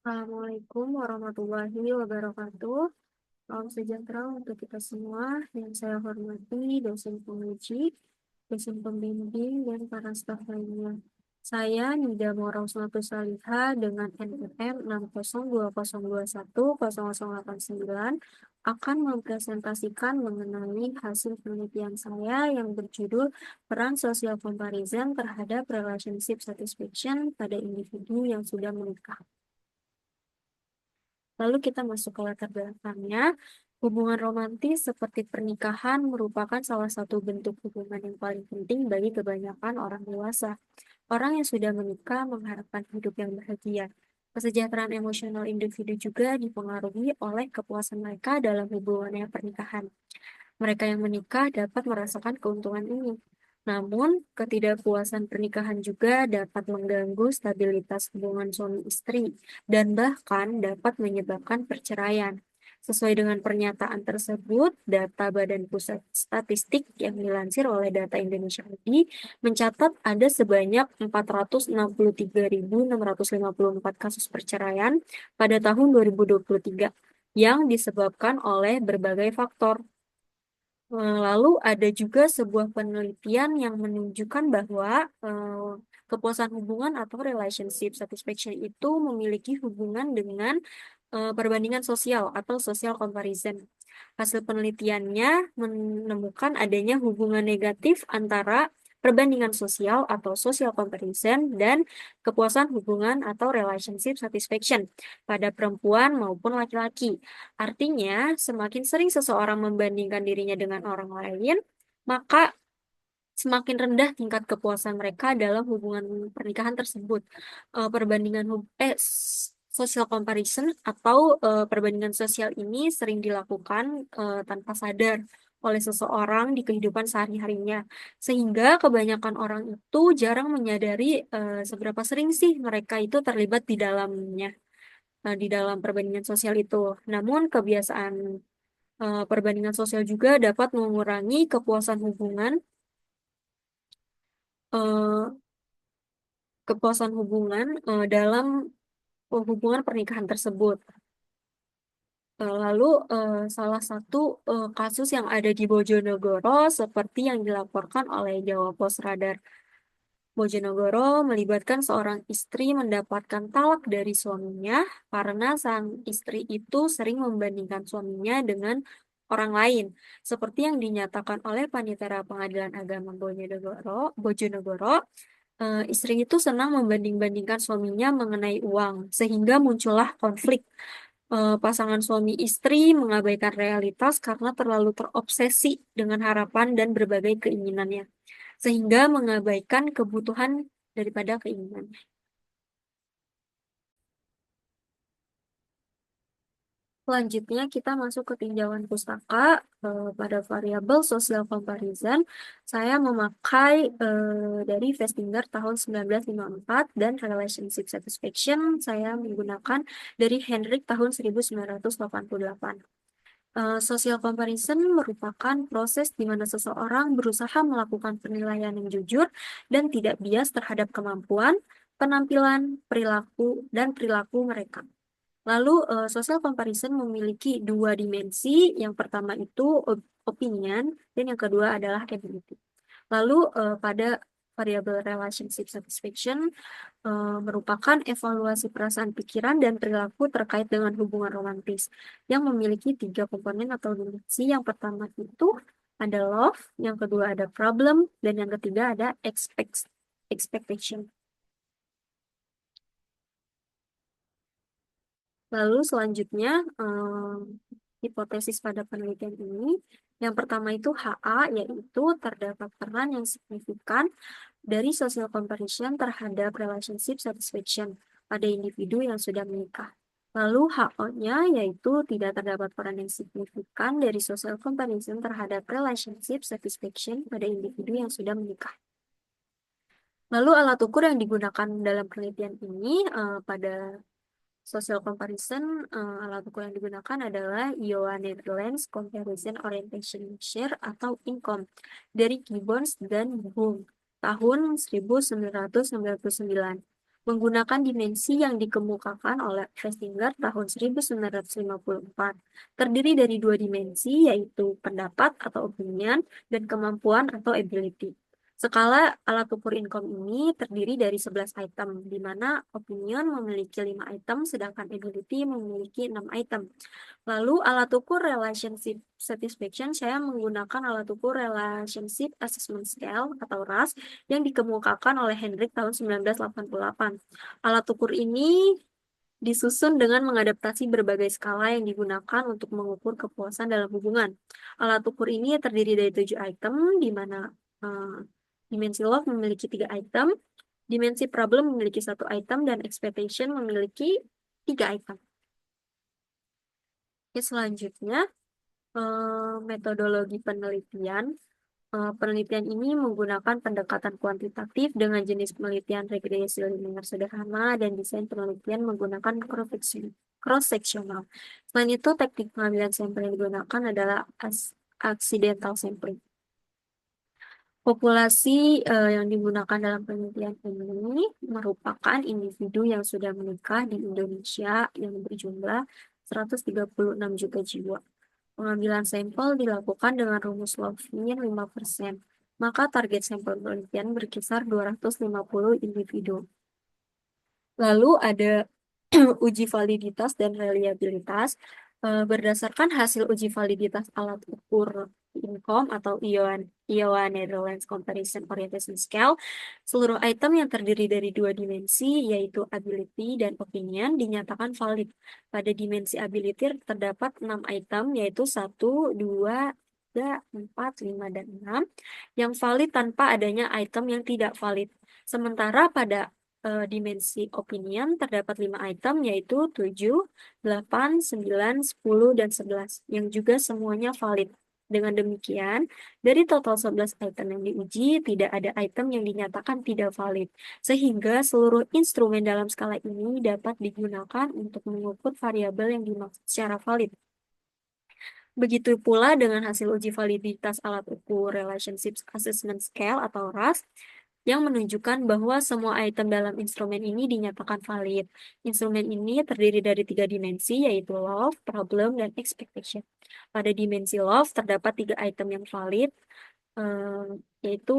Assalamualaikum warahmatullahi wabarakatuh. Salam sejahtera untuk kita semua. Yang saya hormati dosen penguji, dosen pembimbing, dan para staf lainnya. Saya Nida Maurosnatu Salihah dengan NPM 60202100089 akan mempresentasikan mengenai hasil penelitian saya yang berjudul Peran Social Comparison terhadap Relationship Satisfaction pada individu yang sudah menikah. Lalu kita masuk ke latar belakangnya. Hubungan romantis seperti pernikahan merupakan salah satu bentuk hubungan yang paling penting bagi kebanyakan orang dewasa. Orang yang sudah menikah mengharapkan hidup yang bahagia. Kesejahteraan emosional individu juga dipengaruhi oleh kepuasan mereka dalam hubungannya pernikahan. Mereka yang menikah dapat merasakan keuntungan ini. Namun, ketidakpuasan pernikahan juga dapat mengganggu stabilitas hubungan suami istri dan bahkan dapat menyebabkan perceraian. Sesuai dengan pernyataan tersebut, data Badan Pusat Statistik yang dilansir oleh Data Indonesia ID mencatat ada sebanyak 463.654 kasus perceraian pada tahun 2023 yang disebabkan oleh berbagai faktor. Lalu ada juga sebuah penelitian yang menunjukkan bahwa kepuasan hubungan atau relationship satisfaction itu memiliki hubungan dengan perbandingan sosial atau social comparison. Hasil penelitiannya menemukan adanya hubungan negatif antara perbandingan sosial atau social comparison dan kepuasan hubungan atau relationship satisfaction pada perempuan maupun laki-laki. Artinya, semakin sering seseorang membandingkan dirinya dengan orang lain, maka semakin rendah tingkat kepuasan mereka dalam hubungan pernikahan tersebut. Perbandingan social comparison atau perbandingan sosial ini sering dilakukan tanpa sadar oleh seseorang di kehidupan sehari-harinya, sehingga kebanyakan orang itu jarang menyadari seberapa sering sih mereka itu terlibat di dalamnya, di dalam perbandingan sosial itu. Namun kebiasaan perbandingan sosial juga dapat mengurangi eh, kepuasan hubungan dalam hubungan pernikahan tersebut. Lalu salah satu kasus yang ada di Bojonegoro seperti yang dilaporkan oleh Jawa Post Radar Bojonegoro melibatkan seorang istri mendapatkan talak dari suaminya karena sang istri itu sering membandingkan suaminya dengan orang lain, seperti yang dinyatakan oleh Panitera Pengadilan Agama Bojonegoro, istri itu senang membanding-bandingkan suaminya mengenai uang, sehingga muncullah konflik. Pasangan suami istri mengabaikan realitas karena terlalu terobsesi dengan harapan dan berbagai keinginannya, sehingga mengabaikan kebutuhan daripada keinginan. Selanjutnya, kita masuk ke tinjauan pustaka pada variabel social comparison. Saya memakai dari Festinger tahun 1954 dan relationship satisfaction saya menggunakan dari Henrik tahun 1988. Social comparison merupakan proses di mana seseorang berusaha melakukan penilaian yang jujur dan tidak bias terhadap kemampuan, penampilan, dan perilaku mereka. Lalu, social comparison memiliki dua dimensi. Yang pertama itu opinion, dan yang kedua adalah ability. Lalu, pada variabel relationship satisfaction merupakan evaluasi perasaan pikiran dan perilaku terkait dengan hubungan romantis yang memiliki tiga komponen atau dimensi. Yang pertama itu ada love, yang kedua ada problem, dan yang ketiga ada expectation. Lalu selanjutnya, hipotesis pada penelitian ini, yang pertama itu HA, yaitu terdapat peran yang signifikan dari social comparison terhadap relationship satisfaction pada individu yang sudah menikah. Lalu HO-nya yaitu tidak terdapat peran yang signifikan dari social comparison terhadap relationship satisfaction pada individu yang sudah menikah. Lalu alat ukur yang digunakan dalam penelitian ini pada social comparison, alat ukur yang digunakan adalah Iowa Netherlands Comparison Orientation Measure atau INCOM dari Gibbons dan Boom tahun 1999. menggunakan dimensi yang dikemukakan oleh Festinger tahun 1954. Terdiri dari dua dimensi, yaitu pendapat atau opinion dan kemampuan atau ability. Skala alat ukur income ini terdiri dari 11 item, di mana opinion memiliki 5 item, sedangkan ability memiliki 6 item. Lalu alat ukur relationship satisfaction, saya menggunakan alat ukur relationship assessment scale atau RAS yang dikemukakan oleh Hendrik tahun 1988. Alat ukur ini disusun dengan mengadaptasi berbagai skala yang digunakan untuk mengukur kepuasan dalam hubungan. Alat ukur ini terdiri dari 7 item, di mana dimensi love memiliki 3 item, dimensi problem memiliki 1 item, dan expectation memiliki 3 item. Oke, selanjutnya, metodologi penelitian. Penelitian ini menggunakan pendekatan kuantitatif dengan jenis penelitian regresi linear sederhana dan desain penelitian menggunakan cross-sectional. Selain itu, teknik pengambilan sampel yang digunakan adalah accidental sampling. Populasi yang digunakan dalam penelitian ini merupakan individu yang sudah menikah di Indonesia yang berjumlah 136 juta jiwa. Pengambilan sampel dilakukan dengan rumus log mean 5%. Maka target sampel penelitian berkisar 250 individu. Lalu ada uji validitas dan reliabilitas. Berdasarkan hasil uji validitas alat ukur income atau Iowa Netherlands Comparison Orientation Scale, seluruh item yang terdiri dari dua dimensi, yaitu ability dan opinion, dinyatakan valid. Pada dimensi ability terdapat 6 item, yaitu 1, 2, 3, 4, 5, dan 6, yang valid tanpa adanya item yang tidak valid. Sementara pada dimensi opinion terdapat 5 item, yaitu 7, 8, 9, 10, dan 11, yang juga semuanya valid. Dengan demikian, dari total 11 item yang diuji, tidak ada item yang dinyatakan tidak valid, sehingga seluruh instrumen dalam skala ini dapat digunakan untuk mengukur variabel yang dimaksud secara valid. Begitu pula dengan hasil uji validitas alat ukur Relationship Assessment Scale atau RAS, yang menunjukkan bahwa semua item dalam instrumen ini dinyatakan valid. Instrumen ini terdiri dari 3 dimensi, yaitu love, problem, dan expectation. Pada dimensi love terdapat 3 item yang valid, yaitu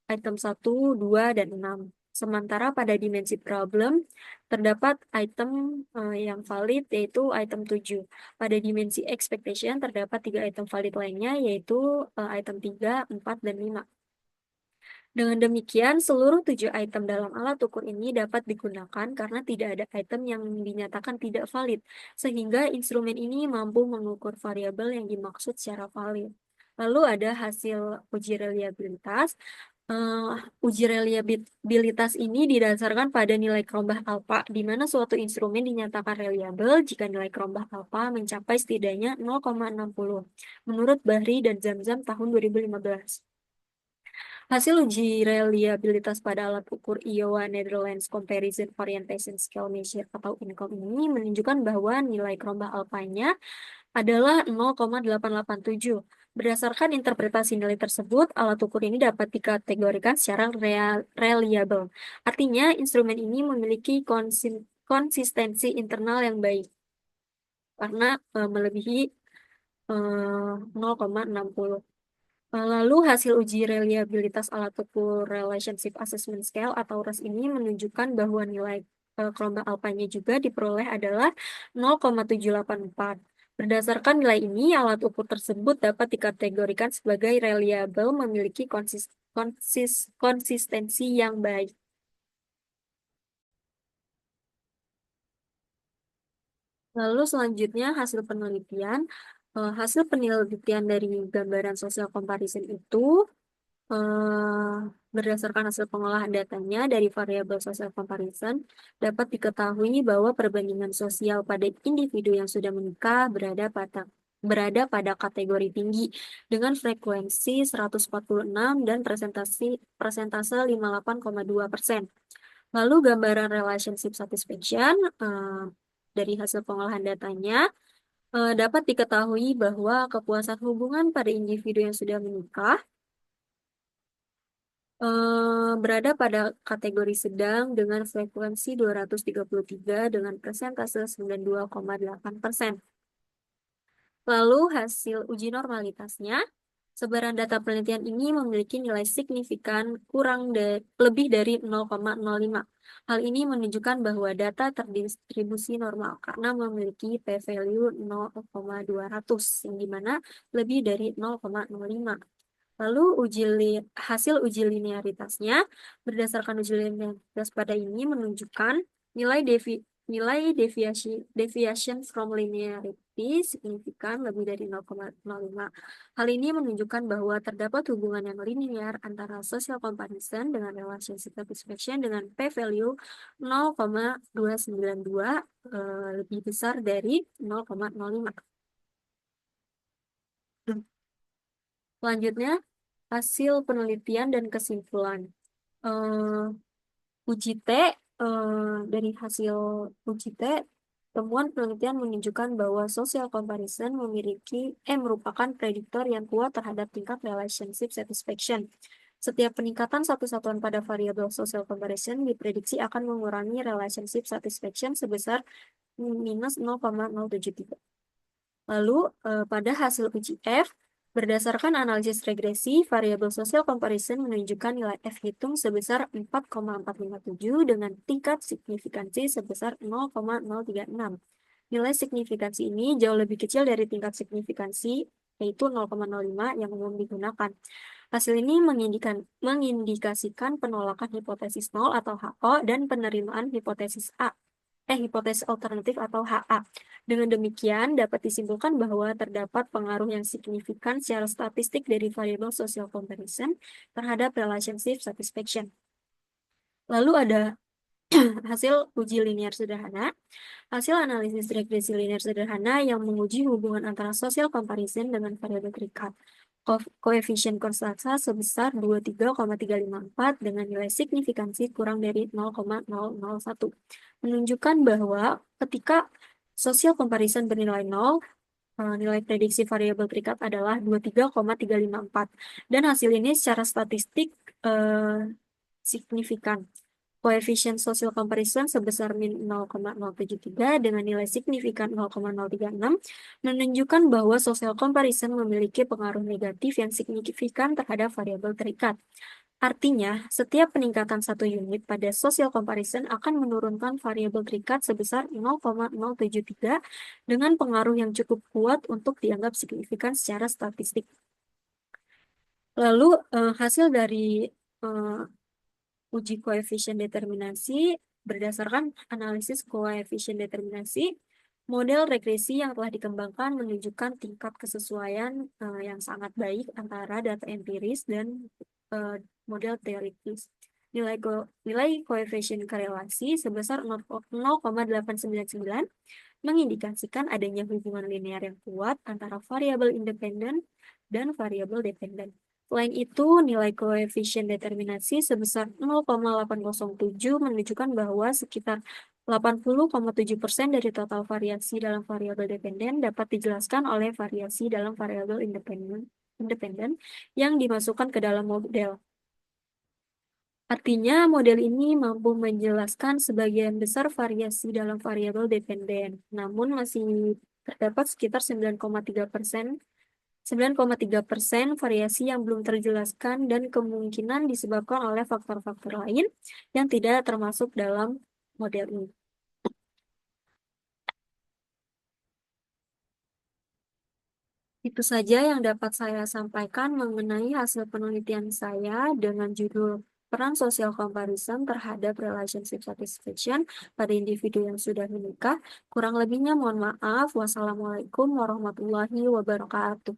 item 1, 2, dan 6. Sementara pada dimensi problem terdapat item yang valid, yaitu item 7. Pada dimensi expectation terdapat 3 item valid lainnya, yaitu item 3, 4, dan 5. Dengan demikian, seluruh 7 item dalam alat ukur ini dapat digunakan karena tidak ada item yang dinyatakan tidak valid, sehingga instrumen ini mampu mengukur variabel yang dimaksud secara valid. Lalu ada hasil uji reliabilitas. Uji reliabilitas ini didasarkan pada nilai kerombah alfa, di mana suatu instrumen dinyatakan reliable jika nilai kerombah alfa mencapai setidaknya 0,60, menurut Bahri dan Zamzam tahun 2015. Hasil uji reliabilitas pada alat ukur Iowa Netherlands Comparison Orientation Scale Measure atau INCOM ini menunjukkan bahwa nilai kerombah alfanya adalah 0,887. Berdasarkan interpretasi nilai tersebut, alat ukur ini dapat dikategorikan secara reliable. Artinya, instrumen ini memiliki konsistensi internal yang baik karena melebihi 0,60. Lalu hasil uji reliabilitas alat ukur Relationship Assessment Scale atau RAS ini menunjukkan bahwa nilai kelompok alfanya juga diperoleh adalah 0,784. Berdasarkan nilai ini, alat ukur tersebut dapat dikategorikan sebagai reliable, memiliki konsistensi yang baik. Lalu selanjutnya hasil penelitian. Hasil penelitian dari gambaran social comparison itu berdasarkan hasil pengolahan datanya dari variabel social comparison, dapat diketahui bahwa perbandingan sosial pada individu yang sudah menikah berada pada kategori tinggi dengan frekuensi 146 dan persentase 58,2%. Lalu gambaran relationship satisfaction dari hasil pengolahan datanya dapat diketahui bahwa kepuasan hubungan pada individu yang sudah menikah berada pada kategori sedang dengan frekuensi 233 dengan persentase 92,8%. Lalu hasil uji normalitasnya, sebaran data penelitian ini memiliki nilai signifikan lebih dari 0,05. Hal ini menunjukkan bahwa data terdistribusi normal karena memiliki p-value 0,200, yang dimana lebih dari 0,05. Lalu hasil uji linearitasnya berdasarkan uji linearitas pada ini menunjukkan nilai deviation from linearity signifikan lebih dari 0,05. Hal ini menunjukkan bahwa terdapat hubungan yang linear antara social comparison dengan relationship satisfaction dengan p-value 0,292 lebih besar dari 0,05. Selanjutnya, hasil penelitian dan kesimpulan. Uji T, dari hasil uji T, temuan penelitian menunjukkan bahwa social comparison merupakan prediktor yang kuat terhadap tingkat relationship satisfaction. Setiap peningkatan satu satuan pada variabel social comparison diprediksi akan mengurangi relationship satisfaction sebesar minus 0,073. Lalu, pada hasil uji F, berdasarkan analisis regresi, variabel social comparison menunjukkan nilai F hitung sebesar 4,457 dengan tingkat signifikansi sebesar 0,036. Nilai signifikansi ini jauh lebih kecil dari tingkat signifikansi, yaitu 0,05 yang umum digunakan. Hasil ini mengindikasikan penolakan hipotesis nol atau HO dan penerimaan hipotesis alternatif atau HA. Dengan demikian, dapat disimpulkan bahwa terdapat pengaruh yang signifikan secara statistik dari variabel social comparison terhadap relationship satisfaction. Lalu ada hasil uji linear sederhana. Hasil analisis regresi linear sederhana yang menguji hubungan antara social comparison dengan variabel terikat. Koefisien konstanta sebesar 23,354 dengan nilai signifikansi kurang dari 0,001. Menunjukkan bahwa ketika social comparison bernilai 0, nilai prediksi variabel terikat adalah 23,354. Dan hasil ini secara statistik signifikan. Koefisien social comparison sebesar min 0,073 dengan nilai signifikan 0,036 menunjukkan bahwa social comparison memiliki pengaruh negatif yang signifikan terhadap variabel terikat. Artinya, setiap peningkatan satu unit pada social comparison akan menurunkan variabel terikat sebesar 0,073 dengan pengaruh yang cukup kuat untuk dianggap signifikan secara statistik. Lalu, hasil dari uji koefisien determinasi berdasarkan analisis koefisien determinasi, model regresi yang telah dikembangkan menunjukkan tingkat kesesuaian yang sangat baik antara data empiris dan model teoritis. Nilai koefisien korelasi sebesar 0,899 mengindikasikan adanya hubungan linear yang kuat antara variabel independen dan variabel dependen. Selain itu, nilai koefisien determinasi sebesar 0,807 menunjukkan bahwa sekitar 80,7% dari total variasi dalam variabel dependen dapat dijelaskan oleh variasi dalam variabel independen yang dimasukkan ke dalam model. Artinya, model ini mampu menjelaskan sebagian besar variasi dalam variabel dependen, namun masih terdapat sekitar 9,3% variasi yang belum terjelaskan dan kemungkinan disebabkan oleh faktor-faktor lain yang tidak termasuk dalam model ini. Itu saja yang dapat saya sampaikan mengenai hasil penelitian saya dengan judul Peran Social Comparison terhadap Relationship Satisfaction pada individu yang sudah menikah. Kurang lebihnya mohon maaf. Wassalamualaikum warahmatullahi wabarakatuh.